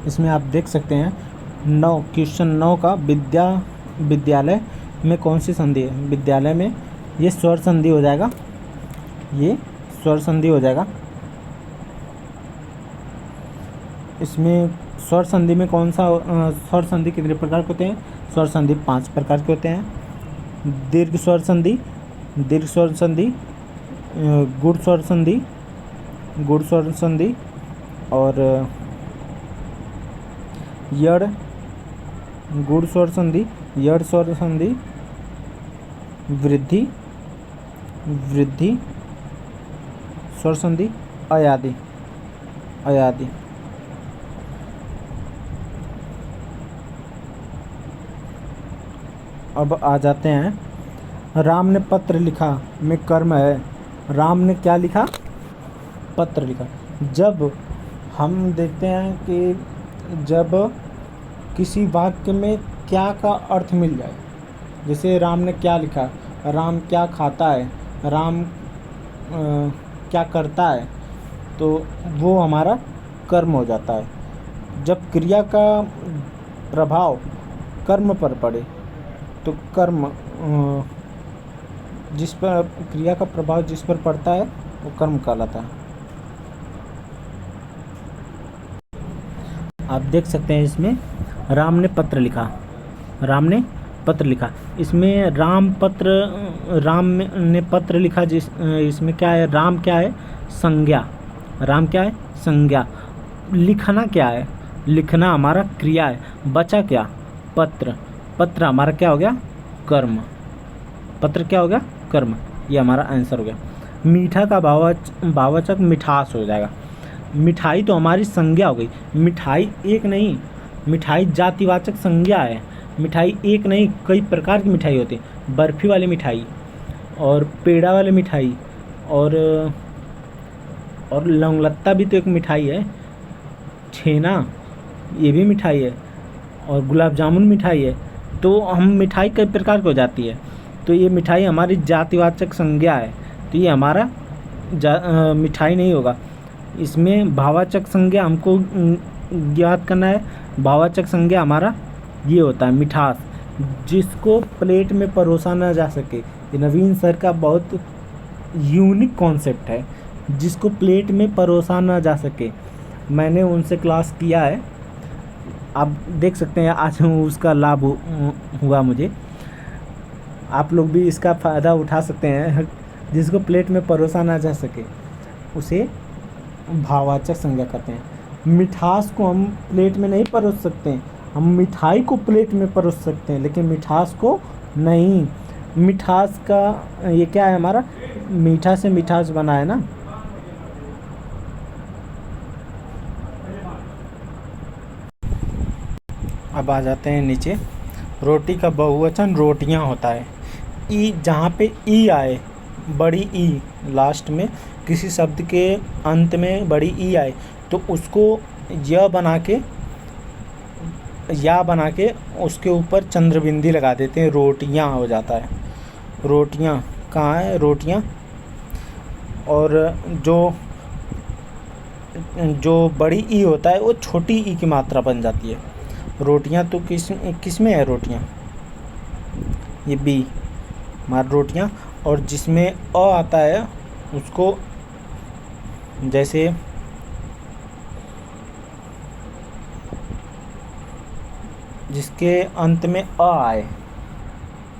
इसमें आप देख सकते हैं 9 क्वेश्चन 9 का विद्यालय में कौन सी संधि है। विद्यालय में ये स्वर संधि हो जाएगा, ये स्वर संधि हो जाएगा। इसमें स्वर संधि में कौन सा स्वर संधि कितने प्रकार के होते हैं? स्वर संधि 5 प्रकार के होते हैं। दीर्घ स्वर संधि, दीर्घ स्वर संधि, गुड़ स्वर संधि, गुड़ स्वर संधि और यड़ गुड़ स्वर संधि, यड़ स्वर संधि, वृद्धि वृद्धि स्वर संधि, अयादि अयादि। अब आ जाते हैं राम ने पत्र लिखा में कर्म है। राम ने क्या लिखा? पत्र लिखा। जब हम देखते हैं कि जब किसी वाक्य में क्या का अर्थ मिल जाए, जैसे राम ने क्या लिखा, राम क्या खाता है, राम क्या करता है, तो वो हमारा कर्म हो जाता है। जब क्रिया का प्रभाव कर्म पर पड़े तो कर्म जिस पर क्रिया का प्रभाव जिस पर पड़ता है वो कर्म कहलाता है। आप देख सकते हैं इसमें राम ने पत्र लिखा, राम ने पत्र लिखा। इसमें राम ने पत्र लिखा। इसमें क्या है? राम क्या है? संज्ञा। राम क्या है? संज्ञा। लिखना क्या है? लिखना हमारा क्रिया है। बचा क्या? पत्र। पत्र हमारा क्या हो गया? कर्म। पत्र क्या हो गया? कर्म। ये हमारा आंसर हो गया। मीठा का भाववाचक मिठास हो जाएगा। मिठाई तो हमारी संज्ञा हो गई। मिठाई एक नहीं, मिठाई जातिवाचक संज्ञा है। मिठाई एक नहीं, कई प्रकार की मिठाई होती है। बर्फ़ी वाली मिठाई और पेड़ा वाली मिठाई और लौंगलत्ता भी तो एक मिठाई है। छेना ये भी मिठाई है और गुलाब जामुन मिठाई है। तो हम मिठाई कई प्रकार की हो जाती है। तो ये मिठाई हमारी जातिवाचक संज्ञा है, तो ये हमारा मिठाई नहीं होगा। इसमें भाववाचक संज्ञा हमको ज्ञात करना है। भाववाचक संज्ञा हमारा ये होता है मिठास, जिसको प्लेट में परोसा ना जा सके। ये नवीन सर का बहुत यूनिक कॉन्सेप्ट है, जिसको प्लेट में परोसा ना जा सके। मैंने उनसे क्लास किया है, आप देख सकते हैं। आज उसका लाभ हुआ मुझे। आप लोग भी इसका फ़ायदा उठा सकते हैं। जिसको प्लेट में परोसा ना जा सके उसे भाववाचक संज्ञा कहते हैं। मिठास को हम प्लेट में नहीं परोस सकते। हम मिठाई को प्लेट में परोस सकते हैं, लेकिन मिठास को नहीं। मिठास का ये क्या है? हमारा मीठा से मिठास बना है ना। अब आ जाते हैं नीचे। रोटी का बहुवचन रोटियां होता है। ई, जहाँ पे ई आए, बड़ी ई लास्ट में, किसी शब्द के अंत में बड़ी ई आए तो उसको या बना के उसके ऊपर चंद्रबिंदी लगा देते हैं, रोटियां हो जाता है। रोटियां कहाँ है? रोटियां। और जो बड़ी ई होता है वो छोटी ई की मात्रा बन जाती है। रोटियां तो किस में है? रोटियां ये बी हमारी रोटियां। और जिसमें अ आता है उसको, जैसे जिसके अंत में अ आए,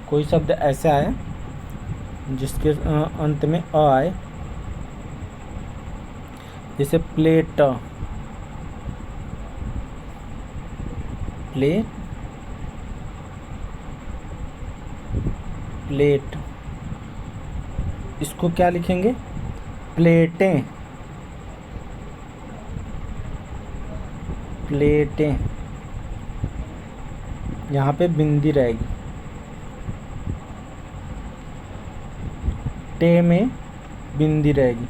कोई शब्द ऐसा है जिसके अंत में अ आए, जैसे प्लेट, प्लेट, इसको क्या लिखेंगे? प्लेटें। प्लेटें, यहाँ पे बिंदी रहेगी। टे में बिंदी रहेगी,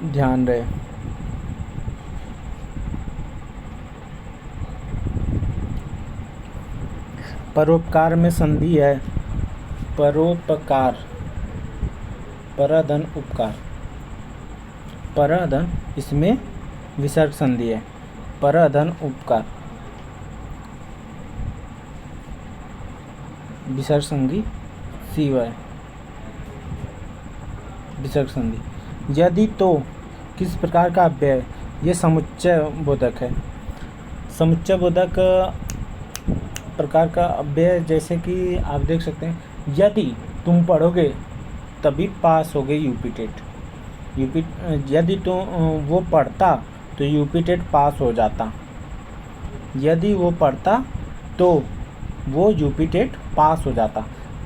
ध्यान रहे। परोपकार में संधि है। परोपकार, पराधन उपकार, पराधन, इसमें विसर्ग संधि है। पराधन उपकार, विसर्ग संधि सिवाय, विसर्ग संधि। यदि तो किस प्रकार का अव्यय, ये समुच्चय बोधक है। समुच्चय बोधक प्रकार का अव्यय जैसे कि आप देख सकते हैं, यदि तुम पढ़ोगे तभी पास होगे यूपी टेट। यदि तो वो पढ़ता तो यूपी टेट पास हो जाता। यदि वो पढ़ता तो वो यूपी टेट पास हो जाता।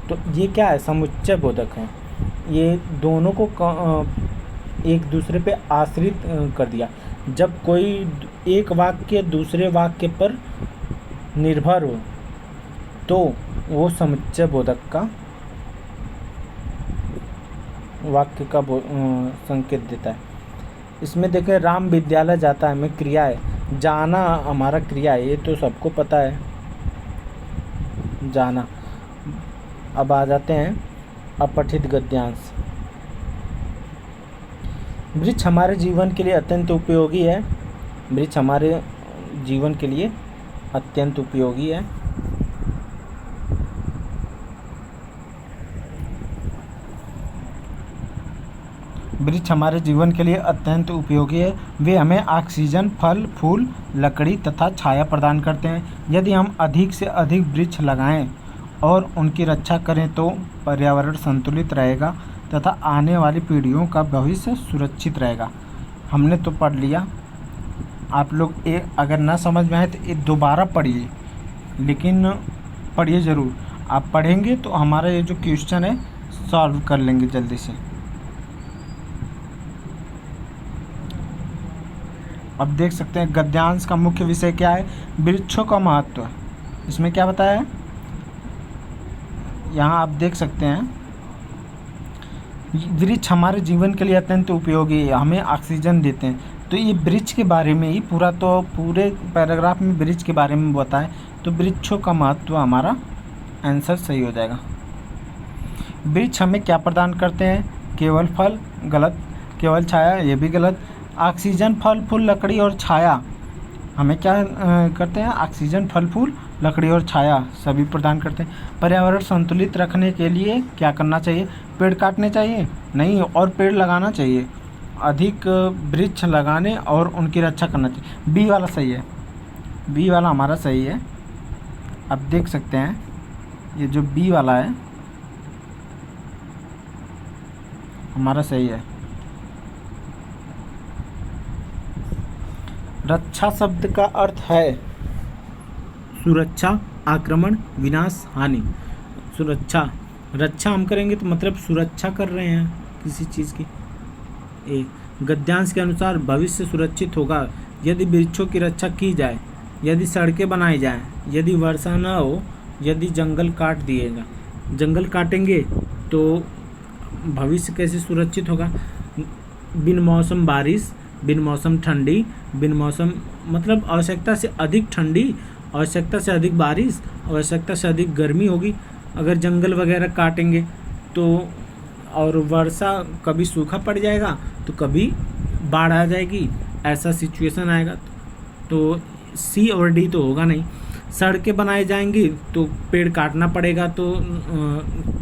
तो ये क्या है, समुच्चय बोधक है। ये दोनों को एक दूसरे पे आश्रित कर दिया। जब कोई एक वाक्य दूसरे वाक्य पर निर्भर हो तो वो समुच्चय बोधक का वाक्य का संकेत देता है। इसमें देखें, राम विद्यालय जाता है में क्रिया है, जाना हमारा क्रिया है, ये तो सबको पता है, जाना। अब आ जाते हैं अपठित गद्यांश। वृक्ष हमारे जीवन के लिए अत्यंत उपयोगी है। वृक्ष हमारे जीवन के लिए अत्यंत उपयोगी है। वृक्ष हमारे जीवन के लिए अत्यंत उपयोगी है। वे हमें ऑक्सीजन, फल, फूल, लकड़ी तथा छाया प्रदान करते हैं। यदि हम अधिक से अधिक वृक्ष लगाएं और उनकी रक्षा करें तो पर्यावरण संतुलित रहेगा तथा आने वाली पीढ़ियों का भविष्य सुरक्षित रहेगा। हमने तो पढ़ लिया, आप लोग अगर ना समझ में आए तो ये दोबारा पढ़िए, लेकिन पढ़िए ज़रूर। आप पढ़ेंगे तो हमारा ये जो क्वेश्चन है सॉल्व कर लेंगे जल्दी से। अब देख सकते हैं गद्यांश का मुख्य विषय क्या है, वृक्षों का महत्व। इसमें क्या बताया है, यहाँ आप देख सकते हैं, वृक्ष हमारे जीवन के लिए अत्यंत उपयोगी है, हमें ऑक्सीजन देते हैं। तो ये वृक्ष के बारे में ही पूरे पैराग्राफ में वृक्ष के बारे में बताएं, तो वृक्षों का महत्व हमारा आंसर सही हो जाएगा। वृक्ष हमें क्या प्रदान करते हैं, केवल फल, गलत। केवल छाया, ये भी गलत। ऑक्सीजन, फल फूल, लकड़ी और छाया हमें क्या करते हैं, ऑक्सीजन, फल फूल, लकड़ी और छाया सभी प्रदान करते हैं। पर्यावरण संतुलित रखने के लिए क्या करना चाहिए, पेड़ काटने चाहिए नहीं, और पेड़ लगाना चाहिए। अधिक वृक्ष लगाने और उनकी रक्षा करना चाहिए। बी वाला सही है, बी वाला हमारा सही है। अब देख सकते हैं ये जो बी वाला है हमारा सही है। रक्षा शब्द का अर्थ है सुरक्षा, आक्रमण, विनाश, हानि। सुरक्षा, रक्षा हम करेंगे तो मतलब सुरक्षा कर रहे हैं किसी चीज़ की। गद्यांश के अनुसार भविष्य सुरक्षित होगा यदि वृक्षों की रक्षा की जाए, यदि सड़कें बनाई जाएं, यदि वर्षा न हो, यदि जंगल काट दिएगा। जंगल काटेंगे तो भविष्य कैसे सुरक्षित होगा। बिन मौसम बारिश, बिन मौसम ठंडी, बिन मौसम मतलब आवश्यकता से अधिक ठंडी, आवश्यकता से अधिक बारिश, आवश्यकता से अधिक गर्मी होगी अगर जंगल वगैरह काटेंगे तो। और वर्षा, कभी सूखा पड़ जाएगा तो कभी बाढ़ आ जाएगी, ऐसा सिचुएशन आएगा। तो सी और डी तो होगा नहीं। सड़कें बनाए जाएंगी तो पेड़ काटना पड़ेगा, तो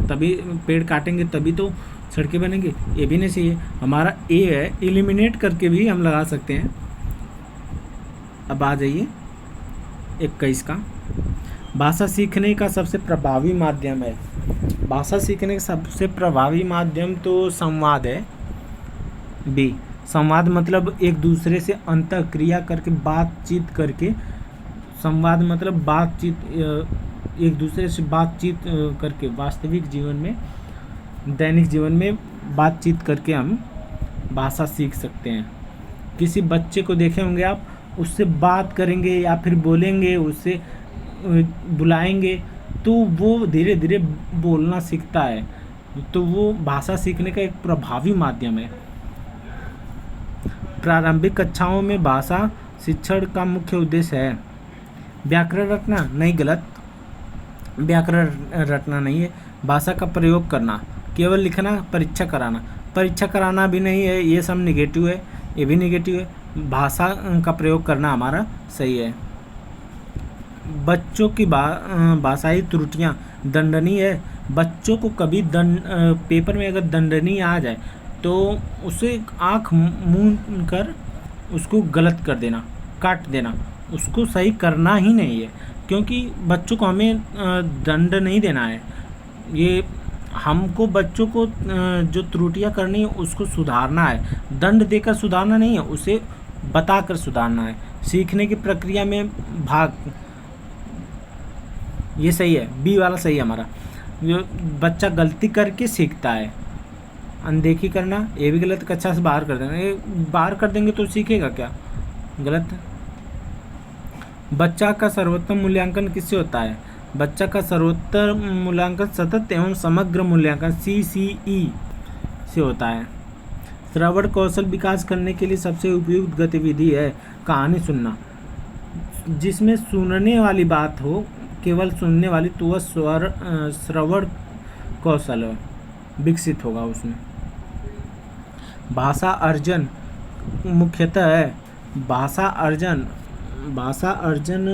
तभी पेड़ काटेंगे तभी तो सड़कें बनेंगे, ये भी नहीं सही है। हमारा ए है, एलिमिनेट करके भी हम लगा सकते हैं। अब आ जाइए 21 का, भाषा सीखने का सबसे प्रभावी माध्यम है। भाषा सीखने का सबसे प्रभावी माध्यम तो संवाद है। बी, संवाद मतलब एक दूसरे से अंतःक्रिया करके, बातचीत करके। संवाद मतलब बातचीत, एक दूसरे से बातचीत करके, वास्तविक जीवन में, दैनिक जीवन में बातचीत करके हम भाषा सीख सकते हैं। किसी बच्चे को देखे होंगे आप, उससे बात करेंगे या फिर बोलेंगे, उससे बुलाएंगे तो वो धीरे धीरे बोलना सीखता है। तो वो भाषा सीखने का एक प्रभावी माध्यम है। प्रारंभिक कक्षाओं में भाषा शिक्षण का मुख्य उद्देश्य है व्याकरण रटना, नहीं, गलत। व्याकरण रटना नहीं है, भाषा का प्रयोग करना, केवल लिखना, परीक्षा कराना। परीक्षा कराना भी नहीं है, ये सब निगेटिव है, ये भी निगेटिव है। भाषा का प्रयोग करना हमारा सही है। बच्चों की भाषाई त्रुटियाँ दंडनीय है। बच्चों को कभी पेपर में अगर दंडनीय आ जाए तो उसे आँख मूंद कर उसको गलत कर देना, काट देना, उसको सही करना ही नहीं है, क्योंकि बच्चों को हमें दंड नहीं देना है। ये हमको बच्चों को जो त्रुटियां करनी है उसको सुधारना है, दंड देकर सुधारना नहीं है, उसे बताकर सुधारना है। सीखने की प्रक्रिया में भाग, ये सही है, बी वाला सही है हमारा। जो बच्चा गलती करके सीखता है, अनदेखी करना ये भी गलत, कक्षा से बाहर कर देना, ये बाहर कर देंगे तो सीखेगा क्या, गलत है। बच्चा का सर्वोत्तम मूल्यांकन किससे होता है? बच्चा का सर्वोत्तम मूल्यांकन सतत एवं समग्र मूल्यांकन CCE से होता है। श्रवण कौशल विकास करने के लिए सबसे उपयुक्त गतिविधि है कहानी सुनना, जिसमें सुनने वाली बात हो, केवल सुनने वाली, तो वह श्रवण कौशल विकसित होगा उसमें। भाषा अर्जन मुख्यतः है, भाषा अर्जन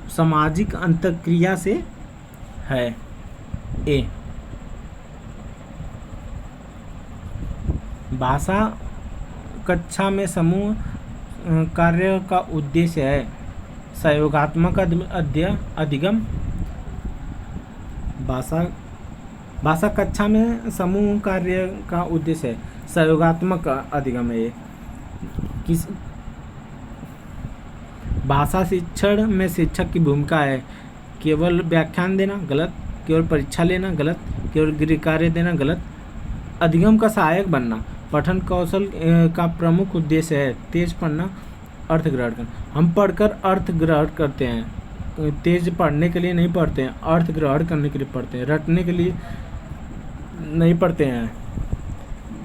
सामाजिक अंतःक्रिया से है। ए, भाषा कक्षा में समूह कार्य का उद्देश्य है सहयोगात्मक अधिगम। भाषा कक्षा में समूह कार्य का उद्देश्य है सहयोगात्मक अधिगम है। किस भाषा शिक्षण में शिक्षक की भूमिका है केवल व्याख्यान देना, गलत, केवल परीक्षा लेना, गलत, केवल गृह कार्य देना, गलत, अधिगम का सहायक बनना। पठन कौशल का प्रमुख उद्देश्य है तेज पढ़ना, अर्थ ग्रहण करना। हम पढ़कर अर्थ ग्रहण करते हैं, तेज पढ़ने के लिए नहीं पढ़ते हैं, अर्थ ग्रहण करने के लिए पढ़ते हैं, रटने के लिए नहीं पढ़ते हैं।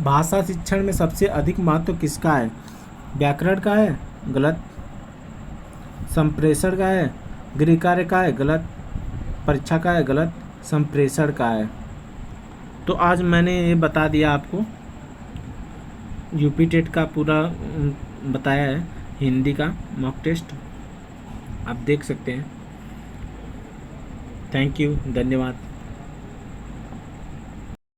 भाषा शिक्षण में सबसे अधिक महत्व किसका है? व्याकरण का है, गलत, संप्रेषण का है, गृह कार्य का है, गलत, परीक्षा का है, गलत, संप्रेषण का है। तो आज मैंने ये बता दिया आपको, यूपी टेट का पूरा बताया है, हिंदी का मॉक टेस्ट आप देख सकते हैं। थैंक यू, धन्यवाद।